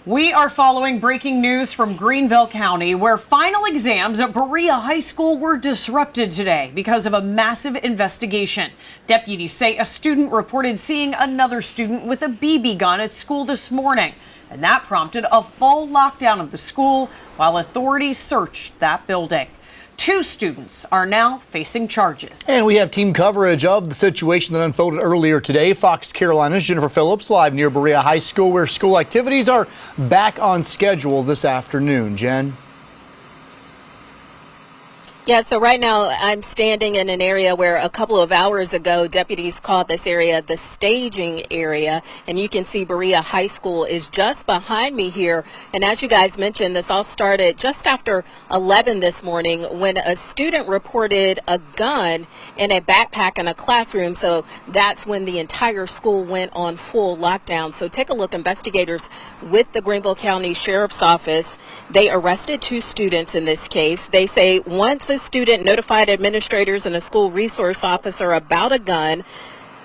We are following breaking news from Greenville County, where final exams at Berea High School were disrupted today because of a massive investigation. Deputies say a student reported seeing another student with a BB gun at school this morning, and that prompted a full lockdown of the school while authorities searched that building. 2 students are now facing charges. And we have team coverage of the situation that unfolded earlier today. Fox Carolina's Jennifer Phillips live near Berea High School, where school activities are back on schedule this afternoon. Jen? Yeah, so right now I'm standing in an area where a couple of hours ago deputies called this area the staging area, and you can see Berea High School is just behind me here. And as you guys mentioned, this all started just after 11 this morning when a student reported a gun in a backpack in a classroom. So that's when the entire school went on full lockdown. So take a look. Investigators with the Greenville County Sheriff's Office, they arrested 2 students in this case. They say once a student notified administrators and a school resource officer about a gun,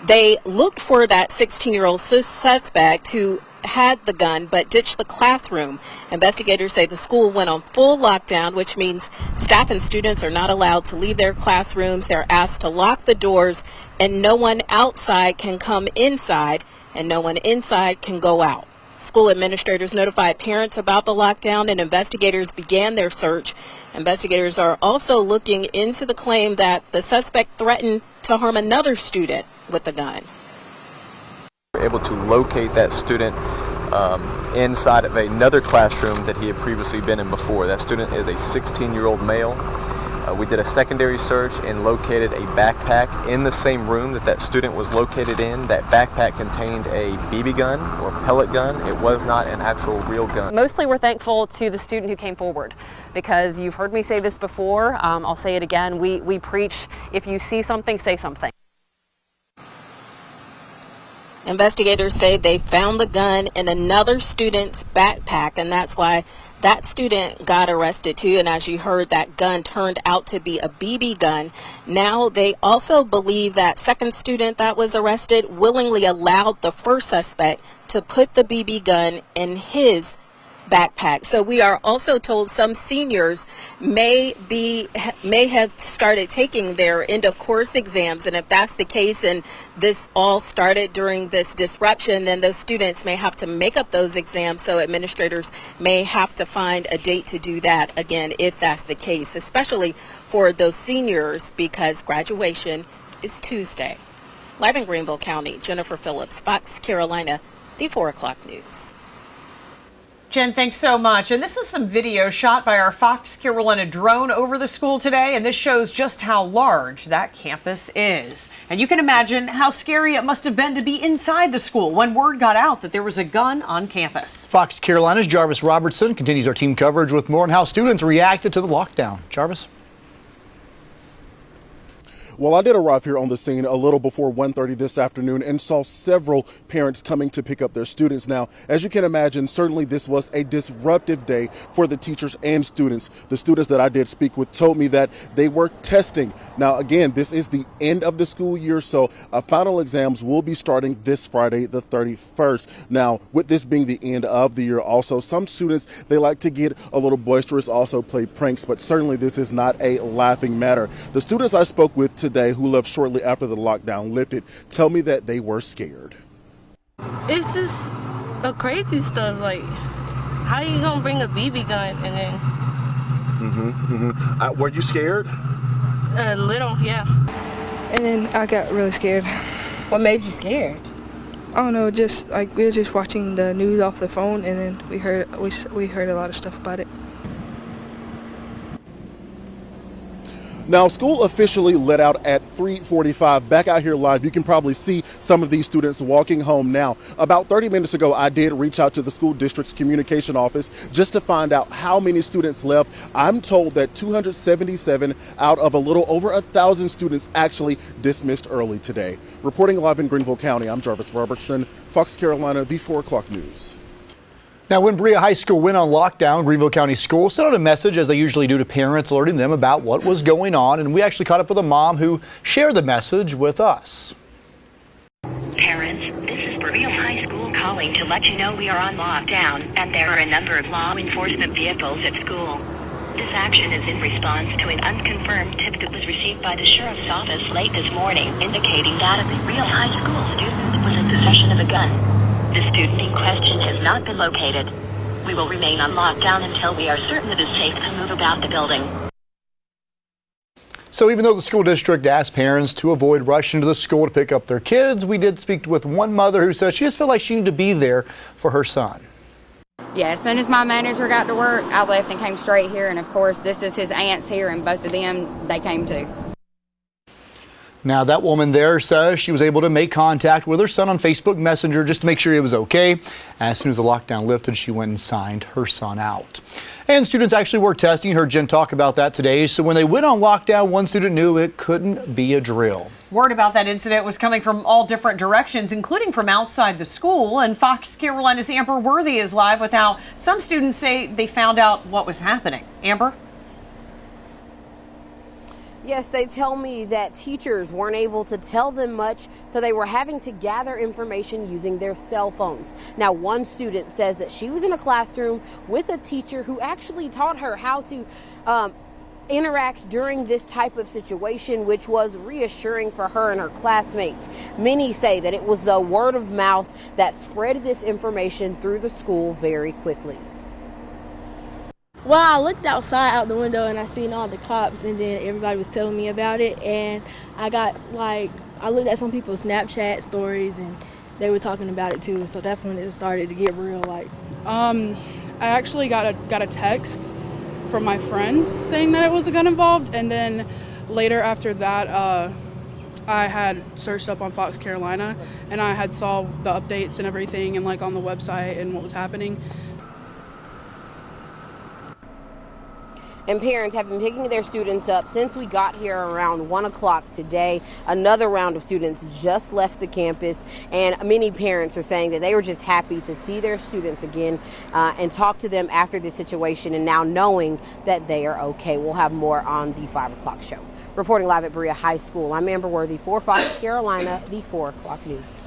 they looked for that 16-year-old suspect who had the gun but ditched the classroom. Investigators say the school went on full lockdown, which means staff and students are not allowed to leave their classrooms. They're asked to lock the doors, and no one outside can come inside, and no one inside can go out. School administrators notified parents about the lockdown, and investigators began their search. Investigators are also looking into the claim that the suspect threatened to harm another student with a gun. We were able to locate that student inside of another classroom that he had previously been in before. That student is a 16-year-old male. We did a secondary search and located a backpack in the same room that student was located in. That backpack contained a BB gun or pellet gun. It was not an actual real gun. Mostly we're thankful to the student who came forward, because you've heard me say this before. I'll say it again. We preach, if you see something, say something. Investigators say they found the gun in another student's backpack, and that's why that student got arrested too. And as you heard, that gun turned out to be a BB gun. Now they also believe that second student that was arrested willingly allowed the first suspect to put the BB gun in his backpack. So we are also told some seniors may have started taking their end of course exams, and if that's the case and this all started during this disruption, then those students may have to make up those exams. So administrators may have to find a date to do that again if that's the case, especially for those seniors, because graduation is Tuesday. Live in Greenville County, Jennifer Phillips, Fox Carolina, the 4 o'clock news. Jen, thanks so much. And this is some video shot by our Fox Carolina drone over the school today, and this shows just how large that campus is. And you can imagine how scary it must have been to be inside the school when word got out that there was a gun on campus. Fox Carolina's Jarvis Robertson continues our team coverage with more on how students reacted to the lockdown. Jarvis? Well, I did arrive here on the scene a little before 1:30 this afternoon and saw several parents coming to pick up their students. Now, as you can imagine, certainly this was a disruptive day for the teachers and students. The students that I did speak with told me that they were testing. Now, again, this is the end of the school year, so final exams will be starting this Friday, the 31st. Now, with this being the end of the year also, some students, they like to get a little boisterous, also play pranks, but certainly this is not a laughing matter. The students I spoke with today, who left shortly after the lockdown lifted, tell me that they were scared. It's just a crazy stuff. Like, how you gonna bring a BB gun and then? Were you scared? A little, yeah. And then I got really scared. What made you scared? I don't know, just like we were just watching the news off the phone, and then we heard a lot of stuff about it. Now, school officially let out at 3:45. Back out here live, you can probably see some of these students walking home now. About 30 minutes ago, I did reach out to the school district's communication office just to find out how many students left. I'm told that 277 out of a little over 1,000 students actually dismissed early today. Reporting live in Greenville County, I'm Jarvis Robertson, Fox Carolina, the 4 o'clock news. Now, when Berea High School went on lockdown, Greenville County Schools sent out a message, as they usually do, to parents, alerting them about what was going on. And we actually caught up with a mom who shared the message with us. Parents, this is Berea High School calling. calling to let you know we are on lockdown, and there are a number of law enforcement vehicles at school. This action is in response to an unconfirmed tip that was received by the sheriff's office late this morning, indicating that a Berea High School student was in possession of a gun. The student in question has not been located. We will remain on lockdown until we are certain it is safe to move about the building. So even though the school district asked parents to avoid rushing to the school to pick up their kids, we did speak with one mother who said she just felt like she needed to be there for her son. Yeah, as soon as my manager got to work, I left and came straight here. And of course, this is his aunts here, and both of them, they came too. Now, that woman there says she was able to make contact with her son on Facebook Messenger just to make sure he was okay. As soon as the lockdown lifted, she went and signed her son out. And students actually were testing. You heard Jen talk about that today. So when they went on lockdown, one student knew it couldn't be a drill. Word about that incident was coming from all different directions, including from outside the school. And Fox Carolina's Amber Worthy is live with how some students say they found out what was happening. Amber? Yes, they tell me that teachers weren't able to tell them much, so they were having to gather information using their cell phones. Now, one student says that she was in a classroom with a teacher who actually taught her how to interact during this type of situation, which was reassuring for her and her classmates. Many say that it was the word of mouth that spread this information through the school very quickly. Well, I looked outside out the window and I seen all the cops, and then everybody was telling me about it, and I looked at some people's Snapchat stories and they were talking about it too, so that's when it started to get real. I actually got a text from my friend saying that it was a gun involved, and then later after that I had searched up on Fox Carolina and I had saw the updates and everything and on the website and what was happening. And parents have been picking their students up since we got here around 1 o'clock today. Another round of students just left the campus, and many parents are saying that they were just happy to see their students again and talk to them after this situation, and now knowing that they are okay. We'll have more on the 5 o'clock show. Reporting live at Berea High School, I'm Amber Worthy for Fox Carolina, the 4 o'clock news.